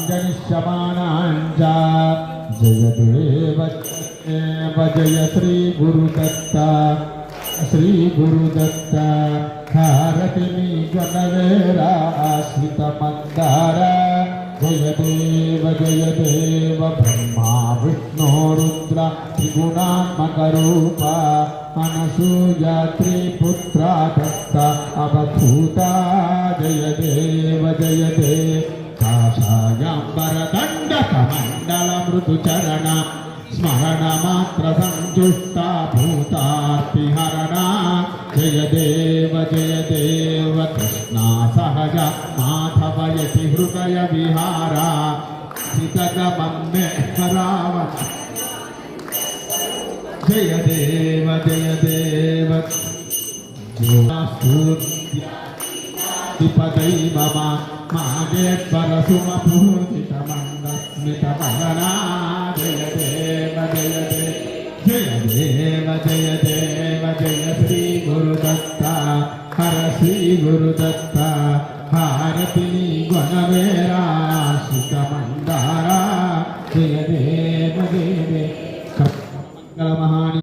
जनिष्यमानाञ्च जय देव जय श्री गुरुदत्ता श्री गुरुदत्ता हारतिनी गणवेरा आश्रित मंदार जय देव ब्रह्मा विष्णु रुद्र त्रिगुणात्मक रूप अनसूया त्रिपुत्रा दत्ता अवधूता जय देव काषायांबरदंड कमंडल मृदुचरण स्मरण मात्र संजुष्टा भूतार्तिहरण जय देव कृष्णा सहज माधव यति हृदय विहारा चितगमम्मे रावण जय देव दिपदै मम मागेश्वर सुमपूजितमन्दस्मितमगना जय देव जय श्री गुरुदत्ता हर श्री गुरुदत्ता हारतिनी गणवेरा सुतमंदारा जय देव